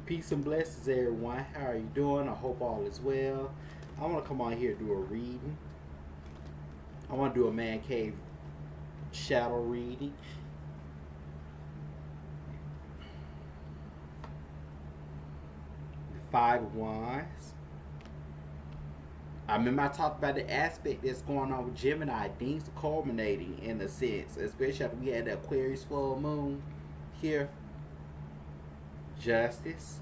Peace and blessings, everyone. How are you doing? I hope all is well. I want to come on here and do a reading. I want to do a man cave shadow reading. The Five of Wands. I remember I talked about the aspect that's going on with Gemini. Things culminating in a sense, especially after we had the Aquarius full moon here. Justice.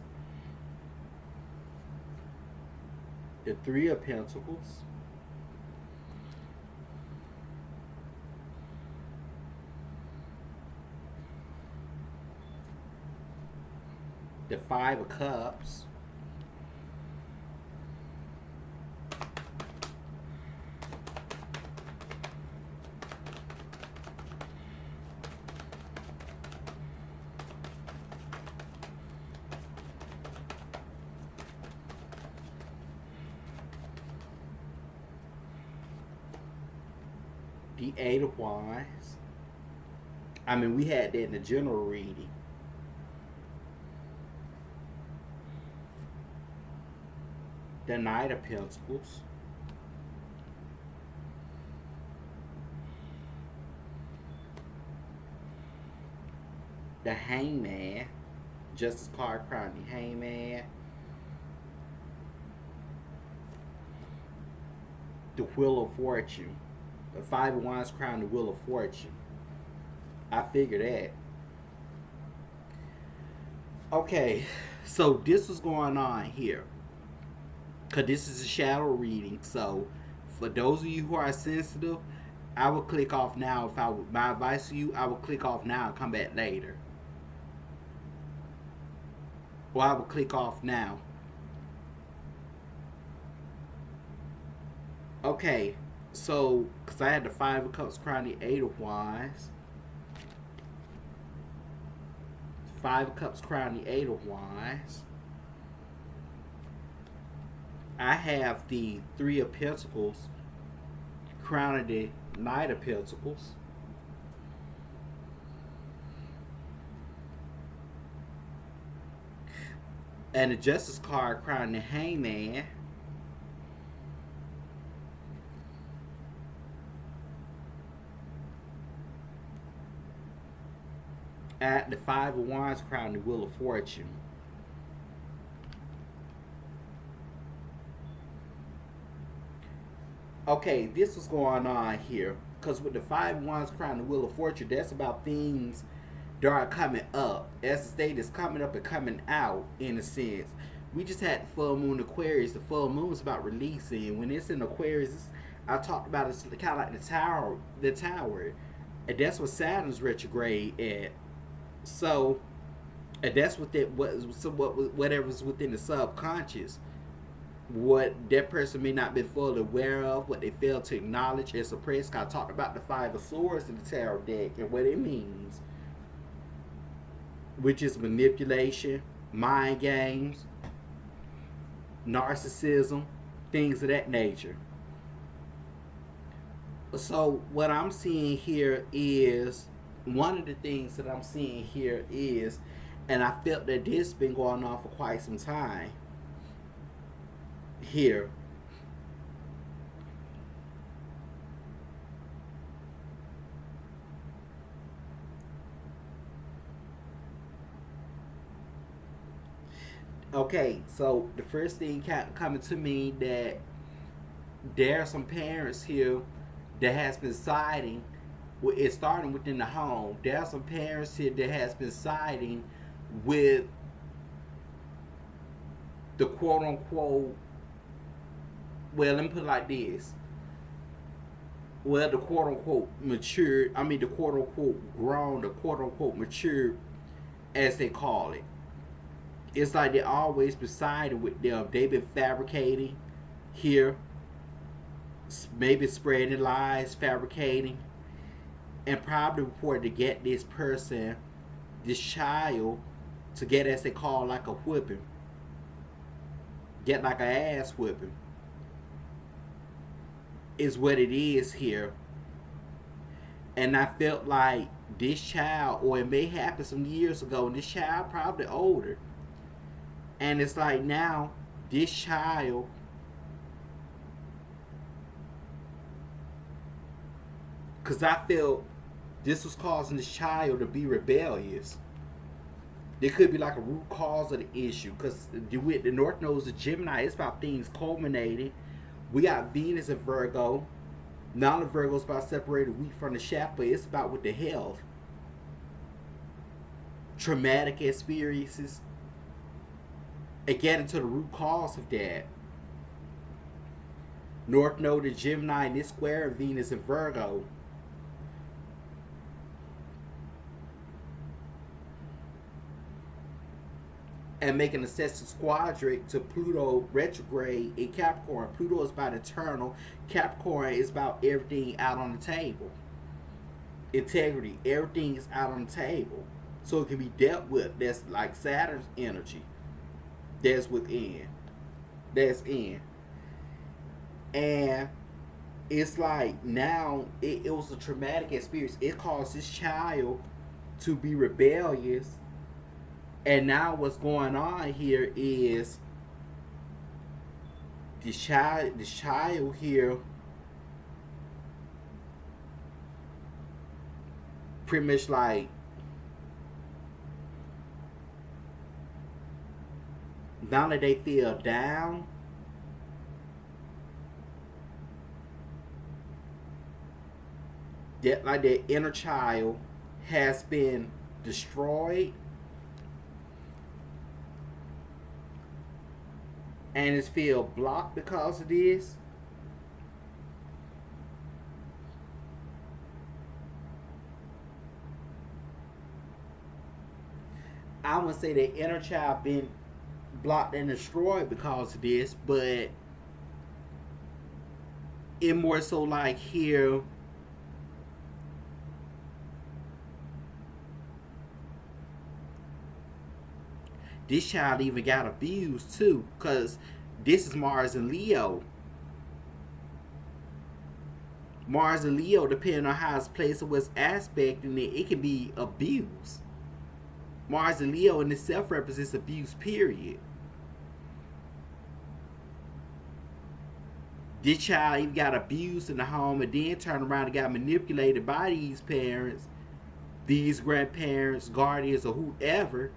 The Three of Pentacles. The Five of Cups. The Eight of Wands. I mean, we had that in the general reading. The Knight of Pentacles. The Hangman. Justice card crown the Hangman. The Wheel of Fortune. The Five of Wands crown the Wheel of Fortune. I figured that. Okay, so this is going on here. Because this is a shadow reading. So, for those of you who are sensitive, I will click off now. If I would, my advice to you, I will click off now and come back later. Or I will click off now. Okay, so, because I had the Five of Cups crown the Eight of Wands. Five of Cups crown the Eight of Wands. I have the Three of Pentacles crowning the Knight of Pentacles. And the Justice card crowning the Hangman. At the Five of Wands crowning the Wheel of Fortune. Okay, this is going on here. Because with the Five of Wands crowning the Wheel of Fortune, that's about things that are coming up. As the state is coming up and coming out, in a sense. We just had the full moon Aquarius. The full moon is about releasing. When it's in Aquarius, I talked about it's kind of like the tower. And that's what Saturn's retrograde at. So, and that's whatever's within the subconscious, what that person may not be fully aware of, what they fail to acknowledge and suppress. I talked about the Five of Swords in the tarot deck and what it means, which is manipulation, mind games, narcissism, things of that nature. So what I'm seeing here is, one of the things that I'm seeing here is, and I felt that this has been going on for quite some time here. Okay, so the first thing coming to me that there are some parents here that has been siding. It's starting within the home. There are some parents here that has been siding with the quote unquote. Well, let me put it like this. Well, the quote unquote mature. I mean, the quote unquote grown. The quote unquote mature, as they call it. It's like they're always siding with them. They've been fabricating here, maybe spreading lies, fabricating, and probably reported to get this person, this child, to get, as they call, like a whipping, get like an ass whipping, is what it is here. And I felt like this child, or it may happen some years ago, and this child probably older, And it's like now, this child, because I felt this was causing this child to be rebellious. There could be like a root cause of the issue, because the North Node of Gemini, it's about things culminating. We got Venus and Virgo. Now the Virgo's about separating wheat from the chaff, but it's about with the health, traumatic experiences, and getting to the root cause of that. North Node of Gemini and this square Venus and Virgo. And making a sextile quadrant to Pluto retrograde in Capricorn. Pluto is about eternal. Capricorn is about everything out on the table. Integrity. Everything is out on the table. So it can be dealt with. That's like Saturn's energy. That's within. That's in. And it's like now it was a traumatic experience. It caused this child to be rebellious. And now what's going on here is this child here pretty much like now that they feel down, that like their inner child has been destroyed, and is feel blocked because of this. I wouldn't say the inner child been blocked and destroyed because of this, but it more so like here this child even got abused too, because this is Mars and Leo. Mars and Leo, depending on how it's placed or what's aspecting it, it can be abused. Mars and Leo in itself represents abuse, period. This child even got abused in the home and then turned around and got manipulated by these parents, these grandparents, guardians, or whoever.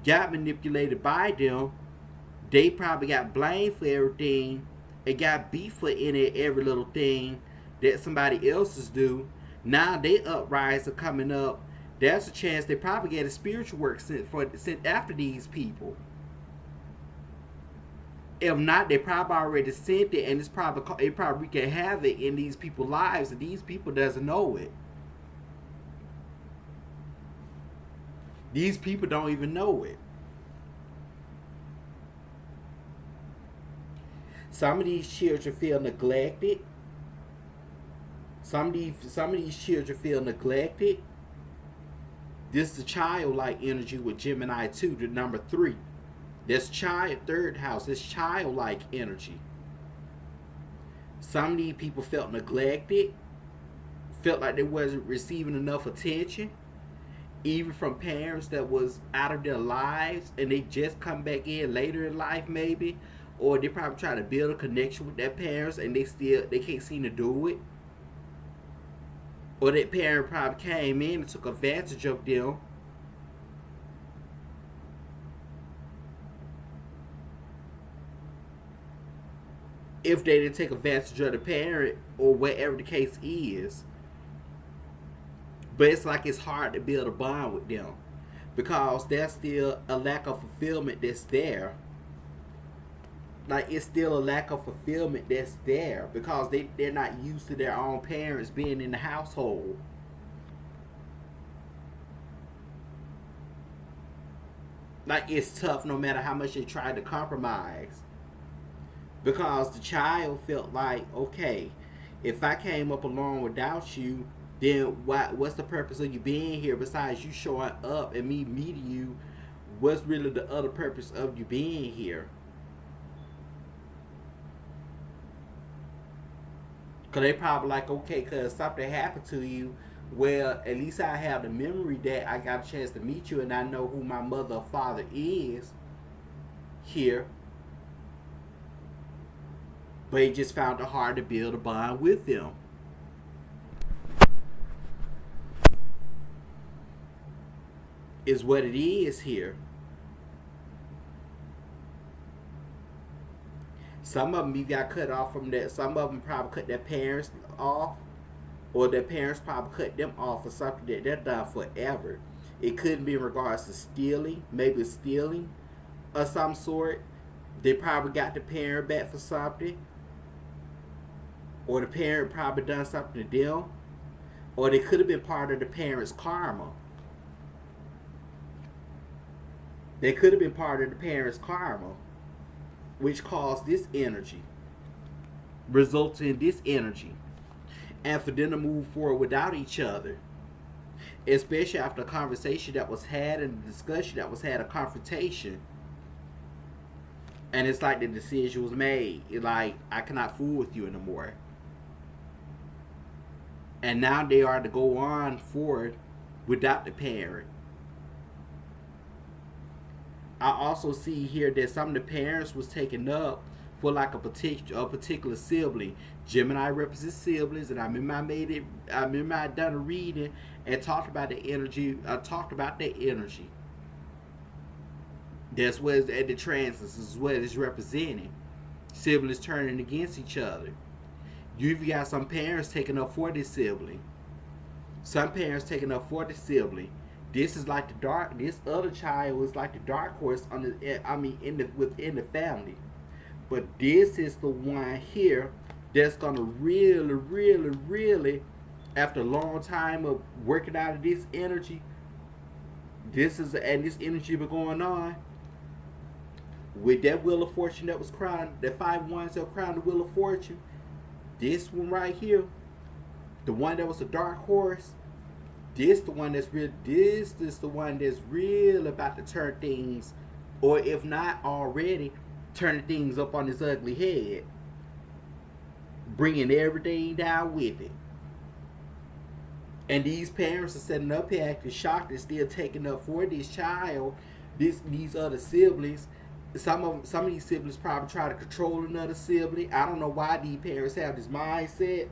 Got manipulated by them. They probably got blamed for everything and got beef for every little thing that somebody else's do. Now they uprise are coming up. There's a chance they probably get a spiritual work sent after these people. If not, they probably already sent it, and it probably can have it in these people's lives, and these people doesn't know it. These people don't even know it. Some of these children feel neglected. Some of these children feel neglected. This is the childlike energy with Gemini 2, the number 3. This child, third house, this childlike energy. Some of these people felt neglected, felt like they wasn't receiving enough attention, even from parents that was out of their lives and they just come back in later in life maybe, or they probably try to build a connection with their parents and they can't seem to do it. Or that parent probably came in and took advantage of them. If they didn't take advantage of the parent, or whatever the case is. But it's like it's hard to build a bond with them, because there's still a lack of fulfillment that's there. Like it's still a lack of fulfillment that's there, because they're not used to their own parents being in the household. Like it's tough no matter how much they try to compromise. Because the child felt like, okay, if I came up along without you, then what's the purpose of you being here besides you showing up and me meeting you? What's really the other purpose of you being here? Because they probably like, okay, because something happened to you. Well, at least I have the memory that I got a chance to meet you and I know who my mother or father is. here, but he just found it hard to build a bond with them. Is what it is here. Some of them you got cut off from that. Some of them probably cut their parents off, or their parents probably cut them off for something that they're done forever. It couldn't be in regards to stealing, maybe stealing of some sort. They probably got the parent back for something, or the parent probably done something to them, or they could have been part of the parent's karma. They could have been part of the parent's karma, which caused this energy, resulting in this energy, and for them to move forward without each other, especially after a conversation that was had and a discussion that was had, a confrontation, and it's like the decision was made. It's like, I cannot fool with you anymore. And now they are to go on forward without the parent. I also see here that some of the parents was taken up for like a particular sibling. Gemini represents siblings, and I remember I done a reading and talked about the energy. I talked about that energy. That's what is at the transits is what it's representing. Siblings turning against each other. You've got some parents taking up for this sibling. Some parents taking up for the sibling. This is like the dark. This other child was like the dark horse within the family. But this is the one here that's gonna really, really, really, after a long time of working out of this energy, this energy been going on with that wheel of fortune that was crowned, that 5 wands that crowned the wheel of fortune. This one right here, the one that was a dark horse, this the one that's real. This is the one that's real about to turn things, or if not already, turning things up on his ugly head, bringing everything down with it. And these parents are setting up here acting shocked and still taking up for this child, these other siblings. Some of these siblings probably try to control another sibling. I don't know why these parents have this mindset.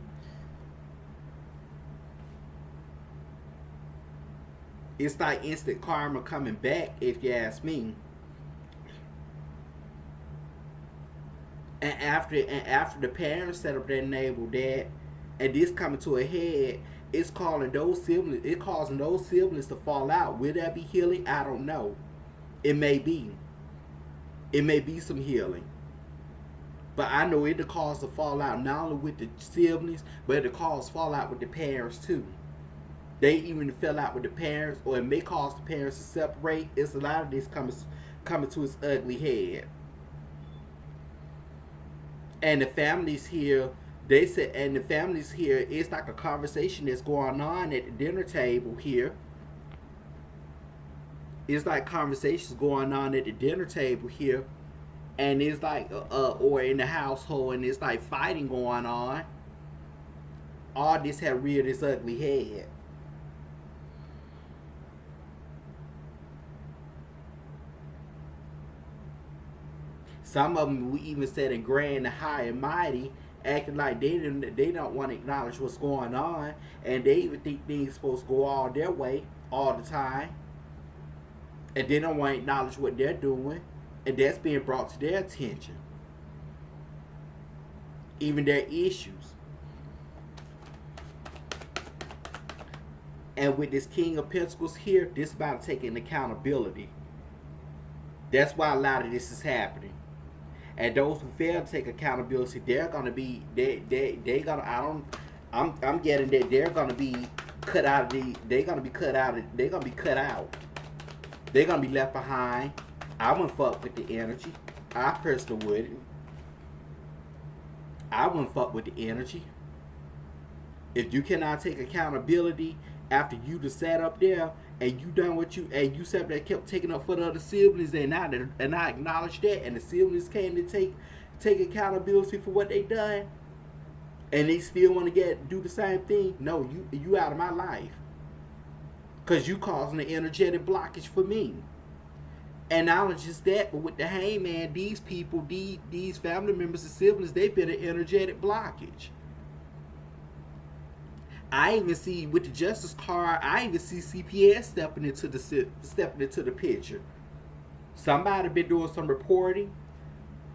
It's like instant karma coming back, if you ask me. And after the parents set up their navel, that, and this coming to a head, it's causing those siblings to fall out. Will that be healing? I don't know. It may be. It may be some healing. But I know it'll cause a fallout not only with the siblings, but it'll cause fallout with the parents too. They even fell out with the parents, or it may cause the parents to separate. It's a lot of this coming to its ugly head. And the families here, it's like a conversation that's going on at the dinner table here. It's like conversations going on at the dinner table here, and it's like or in the household, and it's like fighting going on. All this had reared its ugly head. Some of them we even said in grand and high and mighty, acting like they don't want to acknowledge what's going on, and they even think things supposed to go all their way all the time. And they don't want to acknowledge what they're doing, and that's being brought to their attention. Even their issues. And with this King of Pentacles here, this is about taking accountability. That's why a lot of this is happening. And those who fail to take accountability, they're gonna be I'm getting that they're gonna be cut out. They're gonna be cut out. They're gonna be left behind. I wouldn't fuck with the energy. I personally wouldn't. I wouldn't fuck with the energy. If you cannot take accountability after you just sat up there and you done what you sat there kept taking up for the other siblings and I acknowledged that, and the siblings came to take accountability for what they done, and they still want to do the same thing. No, you out of my life. Because you causing an energetic blockage for me. And not only just that, but with the hangman, these people, these family members and siblings, they've been an energetic blockage. I even see with the justice card, I even see CPS stepping into the picture. Somebody been doing some reporting.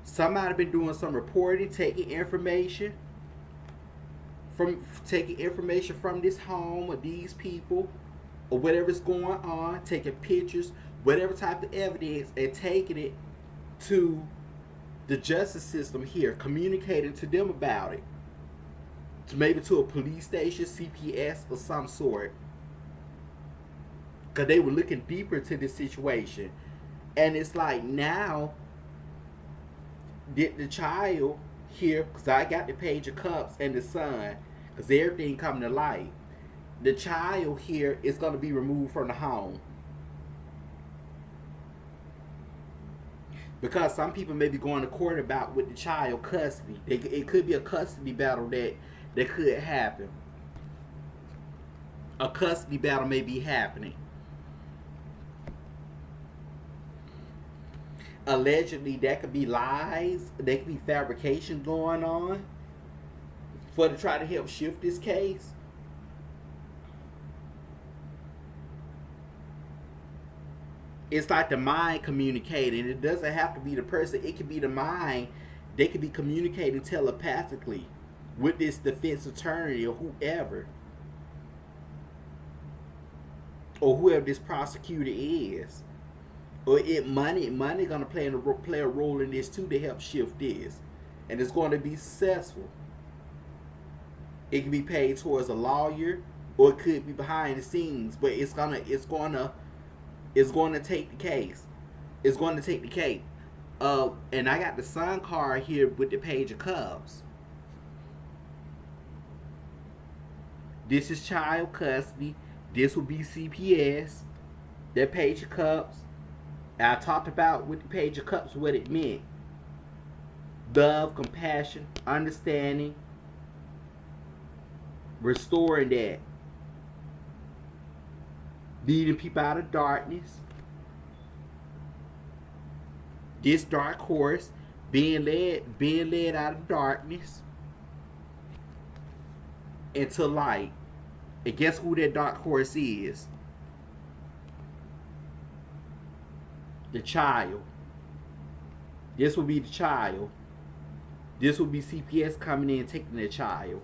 Somebody been doing some reporting, taking information from this home or these people or whatever's going on, taking pictures, whatever type of evidence, and taking it to the justice system here, communicating to them about it. Maybe to a police station, CPS, or some sort. Because they were looking deeper to this situation. And it's like now, the child here, because I got the Page of Cups and the Sun, because everything coming to light. The child here is going to be removed from the home. Because some people may be going to court about with the child custody. It could be a custody battle that could happen. A custody battle may be happening. Allegedly, that could be lies. There could be fabrication going on to try to help shift this case. It's like the mind communicating. It doesn't have to be the person. It could be the mind. They could be communicating telepathically with this defense attorney or whoever this prosecutor is. Or money gonna play a role in this too to help shift this, and it's going to be successful. It can be paid towards a lawyer, or it could be behind the scenes, but it's going to take the case. It's going to take the cake. And I got the Sun card here with the Page of Cups. This is child custody. This will be CPS. That Page of Cups. And I talked about with the Page of Cups what it meant. Love, compassion, understanding, restoring that. Leading people out of darkness. This dark horse being led out of darkness into light. And guess who that dark horse is? The child. This will be the child. This will be CPS coming in and taking the child.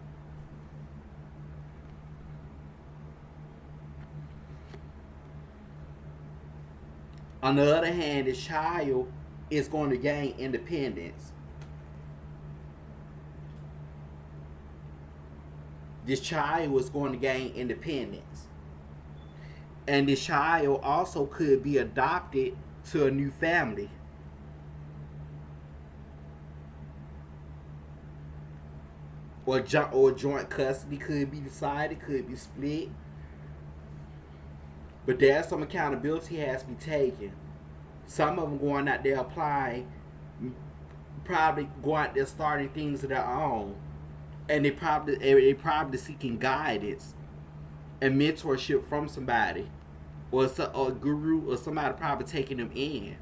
On the other hand, the child is going to gain independence. This child is going to gain independence. And this child also could be adopted to a new family. Or joint custody could be decided, could be split. But there's some accountability has to be taken. Some of them going out there applying, probably going out there starting things of their own. And they probably seeking guidance and mentorship from somebody. Or a guru or somebody probably taking them in.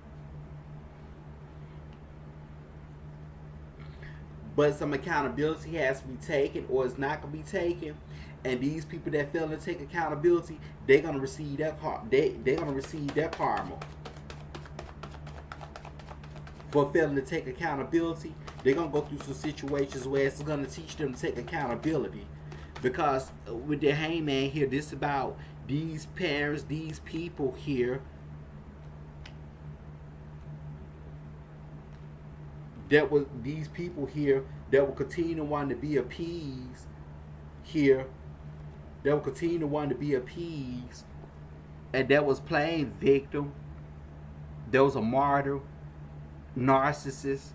But some accountability has to be taken, or it's not going to be taken. And these people that fail to take accountability, they're going to receive their karma. For failing to take accountability, they're going to go through some situations where it's going to teach them to take accountability. Because with the hangman here, this is about these parents, these people here that will continue to want to be appeased here. That will continue to want to be appeased. And that was playing victim. There was a martyr, narcissist.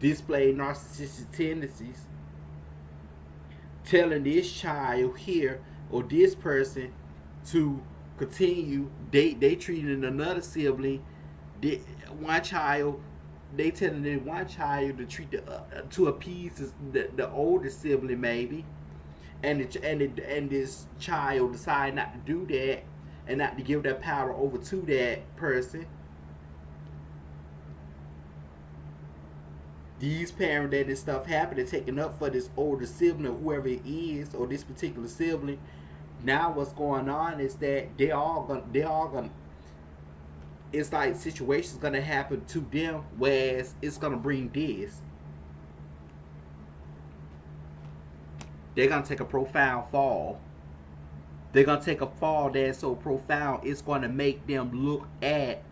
Displayed narcissistic tendencies. Telling this child here or this person to continue. They treating another sibling. They telling one child to treat to appease the older sibling maybe, and this child decide not to do that and not to give that power over to that person. These parents that this stuff happened, they're taking up for this older sibling or whoever it is, or this particular sibling. Now what's going on is that they all gonna it's like situations gonna happen to them whereas it's gonna bring this. They're gonna take a profound fall. They're gonna take a fall that's so profound it's gonna make them look at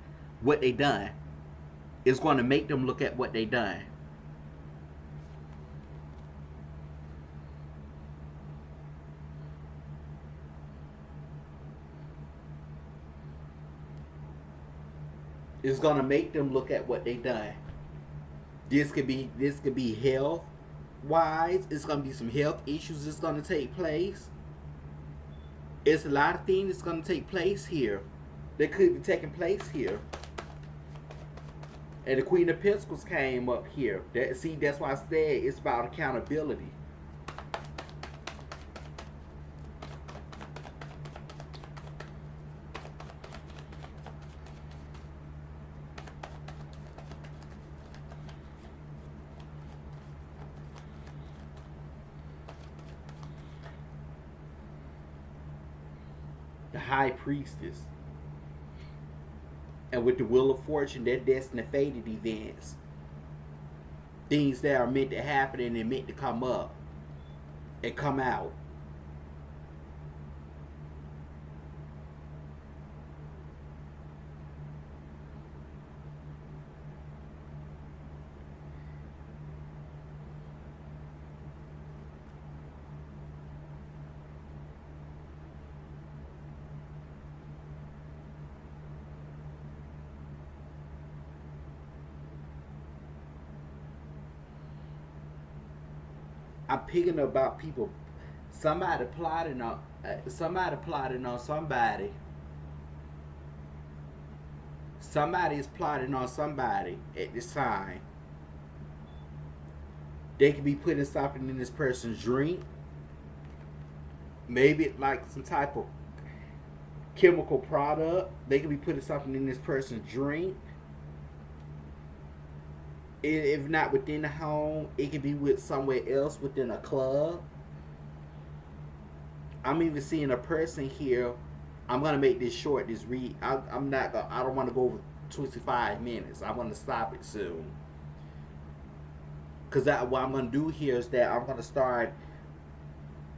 what they done. It's gonna make them look at what they done. It's gonna make them look at what they done. This could be health wise. It's gonna be some health issues that's gonna take place. It's a lot of things that's gonna take place here. That could be taking place here. And the Queen of Pentacles came up here. That's why I said it's about accountability. The High Priestess. And with the Wheel of Fortune, they're destined to fated events. Things that are meant to happen and they're meant to come up and come out. I'm picking about people. Somebody plotting on somebody plotting on somebody. Somebody is plotting on somebody at this time. They could be putting something in this person's drink. Maybe like some type of chemical product. They could be putting something in this person's drink. If not within the home, it could be with somewhere else within a club. I'm even seeing a person here. I'm gonna make this short. This read. I'm not. I don't want to go over 25 minutes. I want to stop it soon. Cause what I'm gonna do here is that I'm gonna start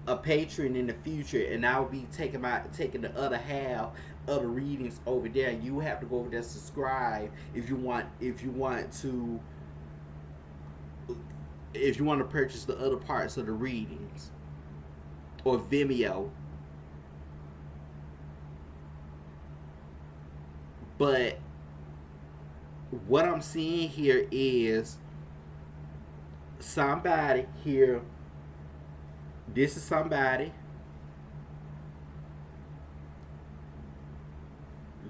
a Patreon in the future, and I'll be taking the other half of the readings over there. You have to go over there, subscribe if you want to. If you want to purchase the other parts of the readings or Vimeo. But what I'm seeing here is somebody here. This is somebody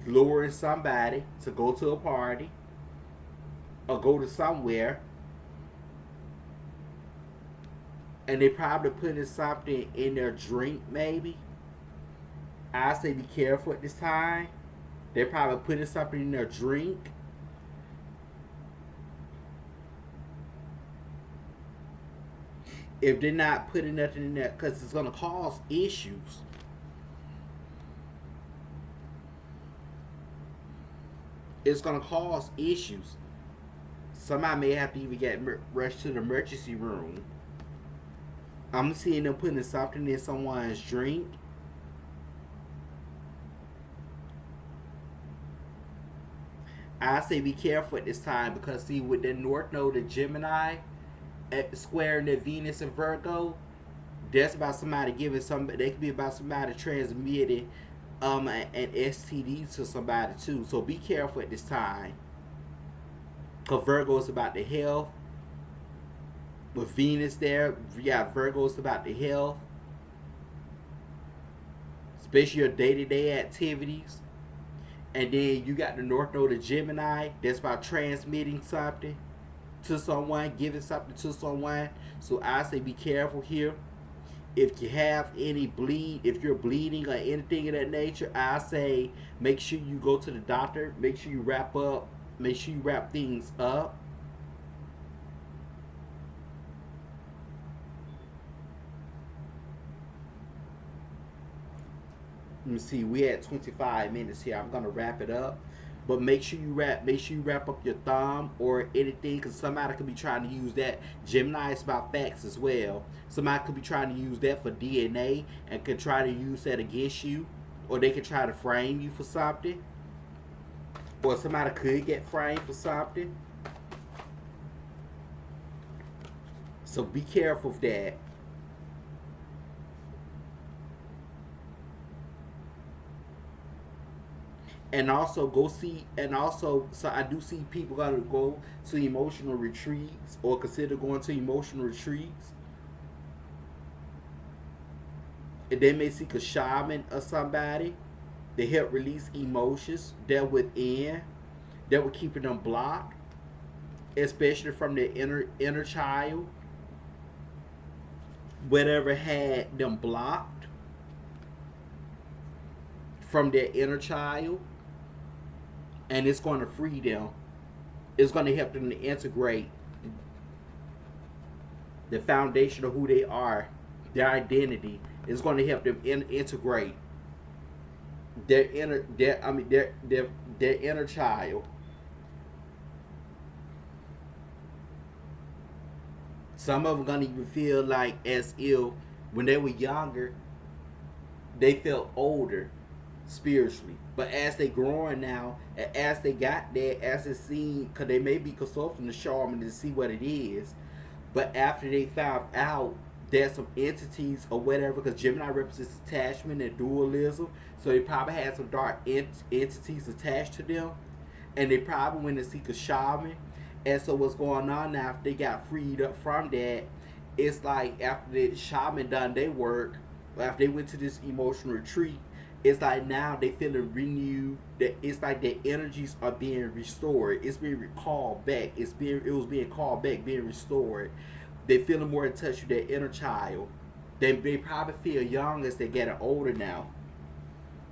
luring somebody to go to a party or go to somewhere. And they probably putting something in their drink, maybe. I say be careful at this time. They're probably putting something in their drink. If they're not putting nothing in there, because it's going to cause issues. It's going to cause issues. Somebody may have to even get rushed to the emergency room. I'm seeing them putting something in someone's drink. I say be careful at this time because see with the North Node of Gemini at square in the Venus and Virgo, that's about somebody giving somebody. They could be about somebody transmitting an STD to somebody too. So be careful at this time. Cause Virgo is about the health. With Venus there, Virgo is about the health, especially your day-to-day activities. And then you got the North Node of Gemini, that's about transmitting something to someone, giving something to someone. So I say be careful here. If you have any bleed, if you're bleeding or anything of that nature, I say make sure you go to the doctor. Make sure you wrap up. Make sure you wrap things up. Let me see. We had 25 minutes here. I'm gonna wrap it up. But make sure you wrap. Make sure you wrap up your thumb or anything, because somebody could be trying to use that. Gemini is about facts as well. Somebody could be trying to use that for DNA and could try to use that against you, or they could try to frame you for something, or somebody could get framed for something. So be careful of that. And also go see, and also, so I do see people gotta go to emotional retreats or consider going to emotional retreats. And they may seek a shaman or somebody to help release emotions that within, that were keeping them blocked, especially from their inner child, whatever had them blocked from their inner child, and it's going to free them. It's going to help them to integrate the foundation of who they are, their identity. It's going to help them integrate their inner child. Some of them gonna even feel like as if when they were younger, they felt older spiritually. But as they growing now, and as they got there, as it seemed, because they may be consulting the shaman to see what it is, but after they found out there's some entities or whatever, because Gemini represents attachment and dualism, so they probably had some dark entities attached to them, and they probably went to seek a shaman. And so what's going on now, if they got freed up from that, it's like after the shaman done their work, after they went to this emotional retreat, it's like now they feeling renewed. That it's like their energies are being restored. It's being recalled back. It was being called back, being restored. They feeling more in touch with their inner child. They probably feel young as they're getting older now.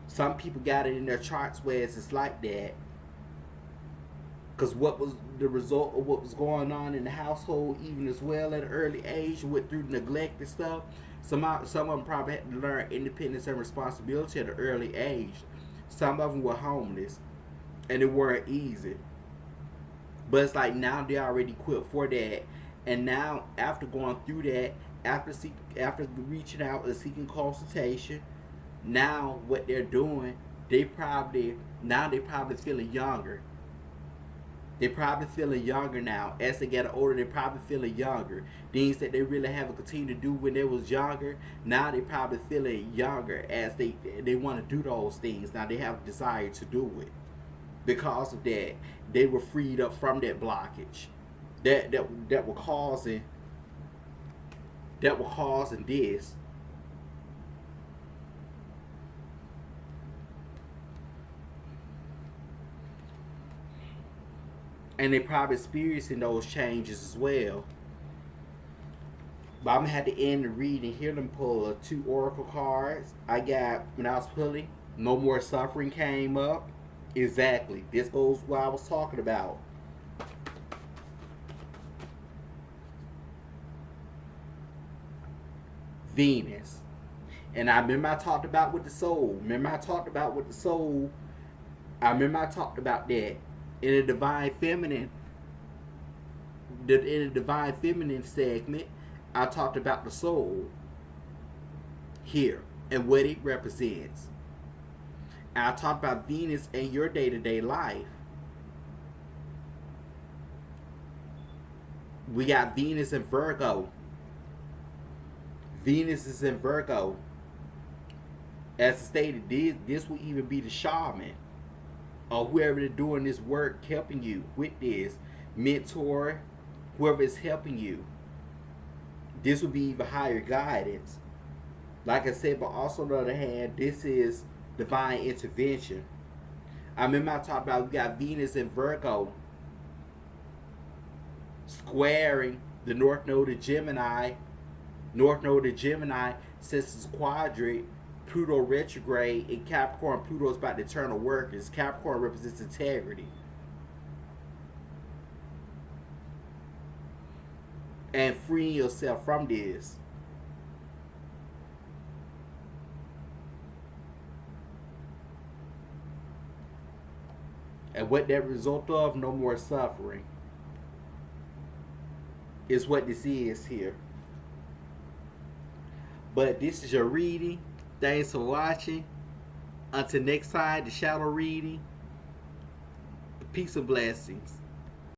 Some people got it in their charts where it's like that. Because what was the result of what was going on in the household, even as well at an early age, with through neglect and stuff. Some of them probably had to learn independence and responsibility at an early age. Some of them were homeless, and it weren't easy. But it's like now they're already equipped for that, and now after going through that, after reaching out and seeking consultation, now what they're doing, they probably feeling younger. They're probably feeling younger now. As they get older, they're probably feeling younger. Things that they really haven't continued to do when they was younger, now they probably feeling younger as they want to do those things. Now they have a desire to do it. Because of that, they were freed up from that blockage. That were causing this. And they probably experiencing those changes as well. But I'm gonna have to end the reading. Hear them pull 2 oracle cards. I got, when I was pulling, no more suffering came up. Exactly. This goes what I was talking about. Venus. And I remember I talked about with the soul. I remember I talked about that in the divine feminine. In the divine feminine segment, I talked about the soul here and what it represents. And I talked about Venus in your day-to-day life. We got Venus in Virgo. Venus is in Virgo. As stated, this will even be the shaman or whoever is doing this work, helping you with this mentor, whoever is helping you. This will be even higher guidance. Like I said, but also on the other hand, this is divine intervention. I remember I talked about we got Venus in Virgo squaring the North Node of Gemini. North Node of Gemini, Since it's quadrant, Pluto retrograde in Capricorn, Pluto is about to turn to workers. Capricorn represents integrity. And freeing yourself from this. And what that result of, no more suffering, is what this is here. But this is your reading. Thanks for watching. Until next time, the shadow reading. Peace and blessings.